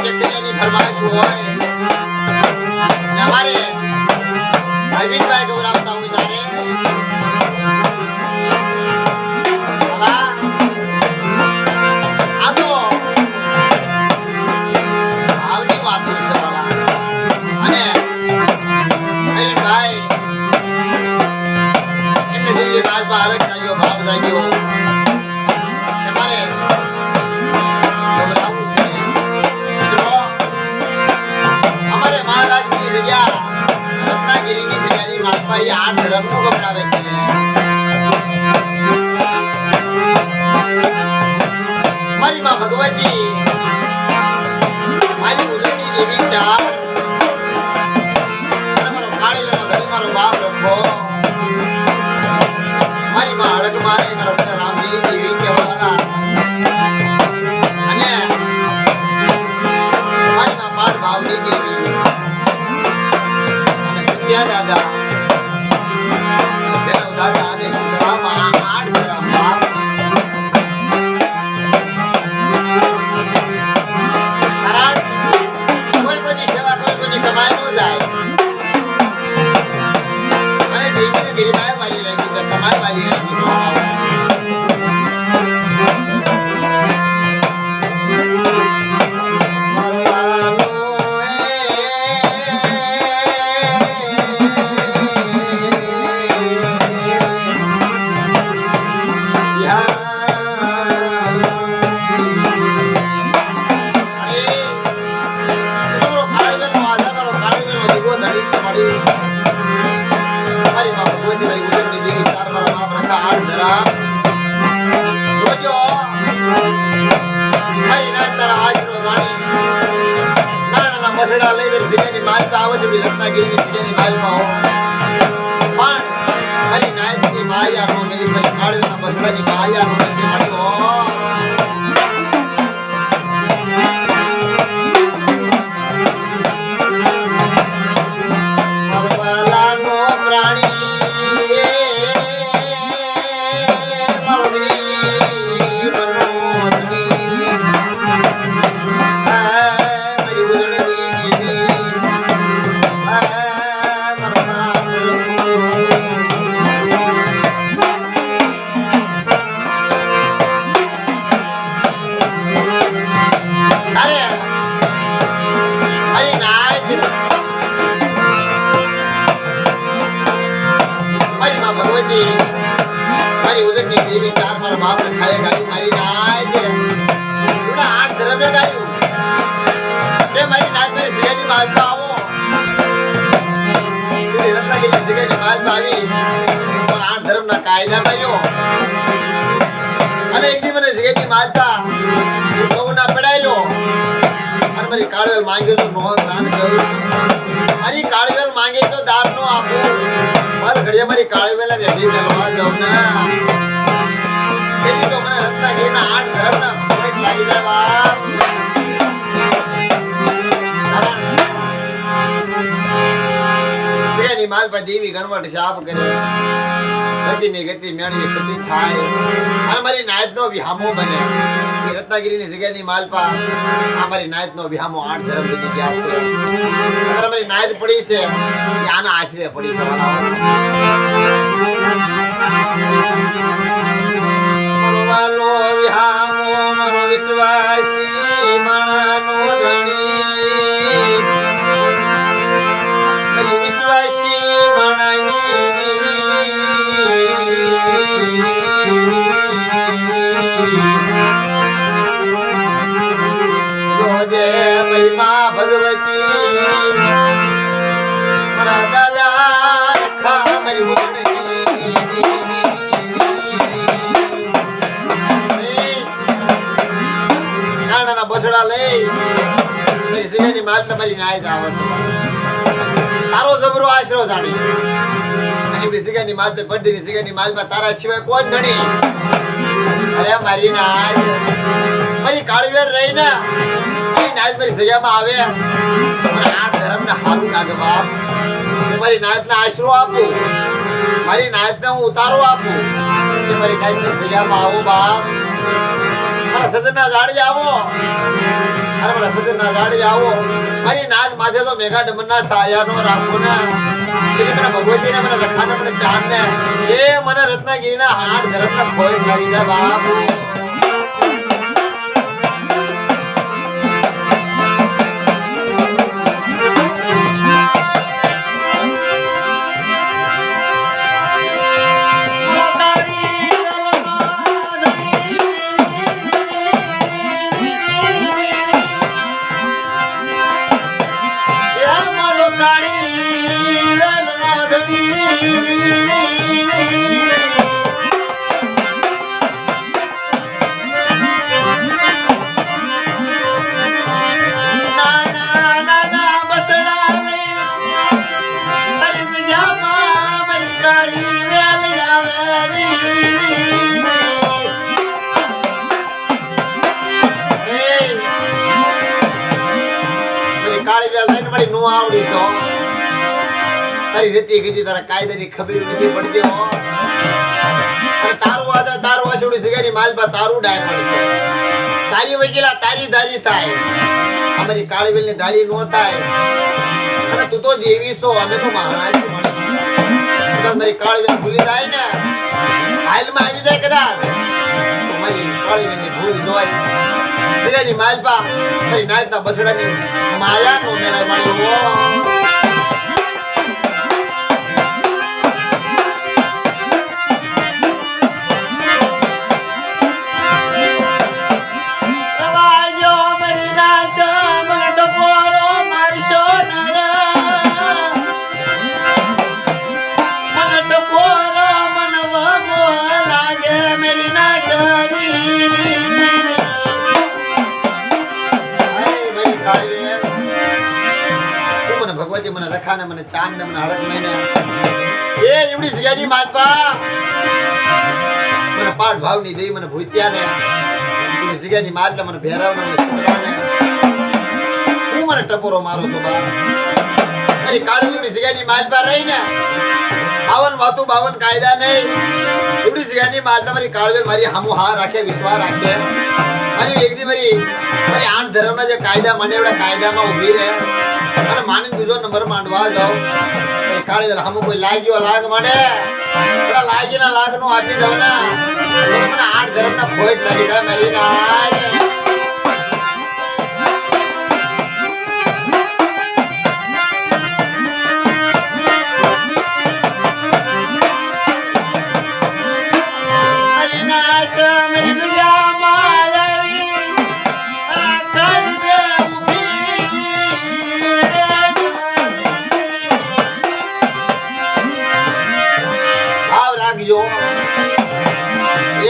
ચકલિયાની ફરમાઈશ હોય ને અમારે અરવિંદભાઈ ગૌરાવતા હોય તારે આ તો આવની વાતો છે વાલા અને અરવિંદભાઈ એમને દિલ્હી બાદ ભારત જાગ્યો ભાવ જાગ્યો તમારે ગૌરાવું છે મિત્રો અમારે મહારાષ્ટ્રની જગ્યા રત્નાગીરીની જગ્યાની માલપા એ 8 ધર્મનું ગભરાવે છે મારી માં ભગવતી મારી ઉજળની દેવી ચાર મારો કાળીનો ધણી મારો બાપ રખો મારી માં અડગ મારી મારા રામજીની દેવી કહેવાના અને મારી માં પાડ ભાવની દેવી અને કુતિયા દાદા ભૈરવ દાદા અને સીતારામ 8 ધર્મ બાપ બસડા લઈ જઈ જગ્યાની માલપા આવે છે રત્નાગીરીની જગ્યાની માલપા હો પણ મારી નાયકની માયાનો મેલી મારી કાળીના બસડાની માયાનો મેલી મળ્યો મરવાલાનો પ્રાણી મરગરી મારી ઉજળની દેવી ચાર મારા બાપ ને ખાય ગાયું મારી નાય તે એના 8 ધર્મે ગાયું તે મારી નાય મારી સિયાની માલપા આવો એ રત્નાગીરી સિયાની માલપા આવી પણ 8 ધર્મના કાયદા માર્યો અને એક દી મને સિયાની માલપા ગૌના પડાયો અને મારી કાળવેલ માંગ્યો તો નો દાન કર્યું મારી કાળવેલ માંગે તો દાન નો આપો મારી ઘડિયા મારી કાળવેલ રેડી મેલવા જાવ ના તેથી તો મને રત્નાગીરીના 8 ધર્મના ખોટ લાગી જાય બાપ જેની માલપા દેવી ગણવટ શાપ કરે ગતિની ગતિ મેળવી સતી થાય અને મારી નાયતનો વિહામો બને એ રત્નાગીરીની જગ્યાની માલપા આ મારી નાયતનો વિહામો 8 ધર્મ બની ગયા છે અત્યારે મારી નાયત પડી છે એ આના આશ્રય પડી છે વાલો વિહામો મારો વિશ્વાસી માણાનો ધણી મારી વિશ્વાસી માણાની દેવી જોજે મારી માં ભગવતી મારા દાદા રખા મારી બસડા લઈ તારી સિંહની માલ તમારી નાય આવે છે તારો જબરો આશરો જાણી અને એવી સિંહની માલ પે પડદીની સિંહની માલ માં તારા સિવાય કોણ ધણી અરે મારી નાય મારી કાળવેર રહી ને મારી નાય મારી જગ્યામાં આવે મને 8 ધર્મના હારું લાગે બાપ મારી નાયતને આશરો આપું મારી નાયતને હું ઉતારો આપું કે મારી નાયતની જગ્યામાં આવો બાપ મારા સજનના જાળવી આવો, અરે મારા સજનના જાળવી આવો. મારી નાદ માથે તો મેઘા ડમના સાયાનો રાખો ને, એટલે મને ભગવતીને મને રખાને મને ચાંદને એ મને રત્નગીરીના હાડ ધર્મના ખોઈ લાગી જાય બાપુ. તારી રીતિ કીધી તારા કાયદાની ખબર નથી પડતી હો. અને તારું આદા તારું વાસુડી સિગારી માલપા તારું ડાય પડશે. તારી વકીલા તારી ધારી થાય, અમારી કાળીવેલની ધારી નો થાય. અને તું તો દેવી છો, અમે તો મહારાજ છીએ. મારી કાળીવેલ ભૂલી જાય ને, હાલમાં આવી જાય કદાચ તો મારી કાળીવેલની ભૂલ જોઈ. સિગારી માલપા મારી નાચના બસડાની માયાનો મેળા મળ્યો. ભગવતી મને રખાને મને ચાંદ ને મને હળક મહિને એ એવડી સિગાડી માલપા મને પાઠ ભાવની દઈ મને ભૂત્યા ને એવડી સિગાડી માલપા મને ભેરાવને મને સુંદરાને હું મને ટપોરો મારો છો બા. મારી કાળીની સિગાડી માલપા રહી ને 52 કાયદા નહીં. એવડી સિગાડી માલપા મારી કાળવે મારી હામો હા રાખે, વિશ્વાસ રાખે. મારી એકદી મારી આઠ ધર્મના જે કાયદા મને એવડા કાયદામાં ઊભી રહે અને માની બીજો નંબર માંડવા જાવ. કાળી વેલા હમુ કોઈ લાગ્યો લાગ મળે, પેલા લાગીના લાગ નું આપી દઉં ને મને આઠ ધર્મ ના ખોટ લાગી જાય મારી નાય.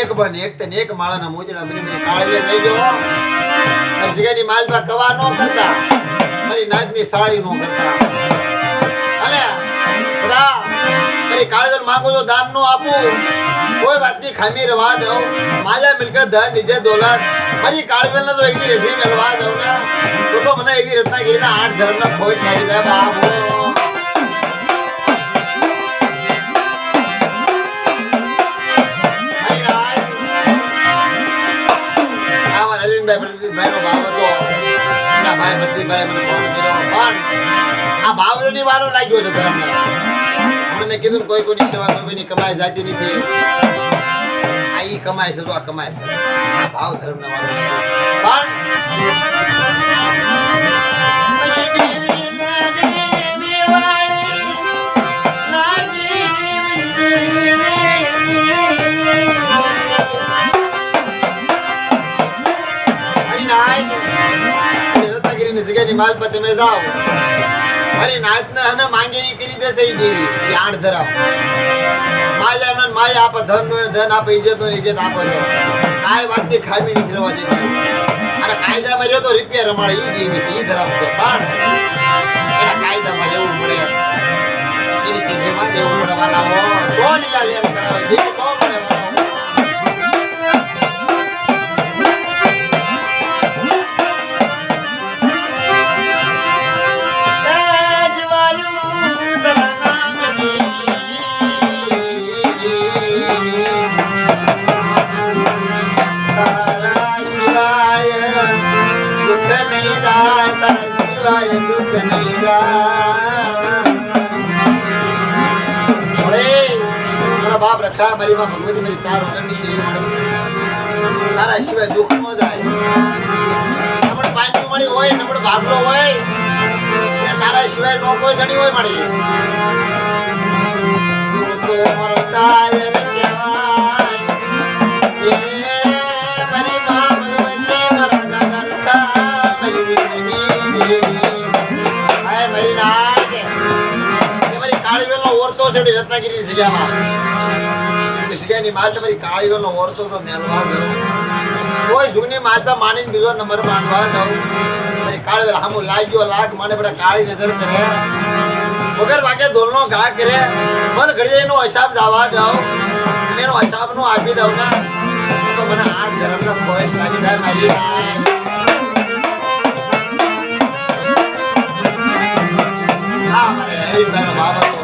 એક બન એક તને એક માળાના મોજડા મને મને કાળીએ લઈ જો. મારી જગ્યાની માલપા કવા નો કરતા, મારી નાચની સાળી નો કરતા. અલે બડા મારી કાળીવેલ માંગો છો દાન નો આપું, કોઈ વાતની ખામી રવા દઉં. માજા મિલકત ધન નીચે દોલત મારી કાળીવેલ ને તો એકદી રેઠી મેળવા દઉં ને તો મને એકદી રત્નાગીરીના 8 ધર્મના ખોટ લાગી જાય બાબો. આ ભાવની વારો લાગ્યો છે ધર્મને. મેં કીધું કોઈ કોઈની સેવા કોઈ કોઈની કમાઈ જાતી નથી. આ ઈ કમાય છે તો આ કમાય છે. આ ભાવ ધર્મને વારો જગ્યાની માલ પર તમે જાઓ, મારી નાચને હને માંગે ઈ કરી દેશે ઈ દેવી એ આઠ ધરાવ. માયા નો માયા આપે, ધન નો ધન આપે, ઇજ્જત નો ઇજ્જત આપે છે. કાંઈ વાતની ખામી નથી રહેવા દેતી. અને કાયદામાં રહ્યો તો રૂપિયા રમાડે ઈ દેવી છે, ઈ ધરાવ છે. પણ એના કાયદામાં રહેવું પડે, એની કીધેમાં રહેવું પડે વાલા હો તો લીલા લેર કરાવે દેવી તો મળે વાલા. રખા મારી માં ભગવતી મારી ચાર ઉજળની દેવી મળે તારા સિવાય દુઃખ ન જાય નમણ પાંચમી મળી હોય નમણ ભાગલો હોય એ તારા સિવાય નો કોઈ ધણી હોય મળી તો મારો સાયર કહેવાય એ મારી માં ભગવતી મારા દાદા રખા મારી ઉજળની દેવી હાય મારી નાથ એ મારી કાળીવેલનો ઓરતો છે રત્નાગીરી જગ્યામાં ની માલ મારી કાળીઓ નો ઓરતો તો મેલવા જાઉં કોઈ જૂની માલપા માનીને બીજો નંબર માંડવા જાઉં મારી કાળવેલ હામું લાગ્યો લાગ મને બધા કાળી નજર કરે વગર વાગે ધોલનો ઘા કરે મન ઘડીએ એનો હિસાબ દાવા જાઉં અને એનો હિસાબ નો આપી દઉં ના તો મને 8 ધર્મનો પોઈન્ટ લાગી જાય મારી હા મારે હરીભાઈનો બાબા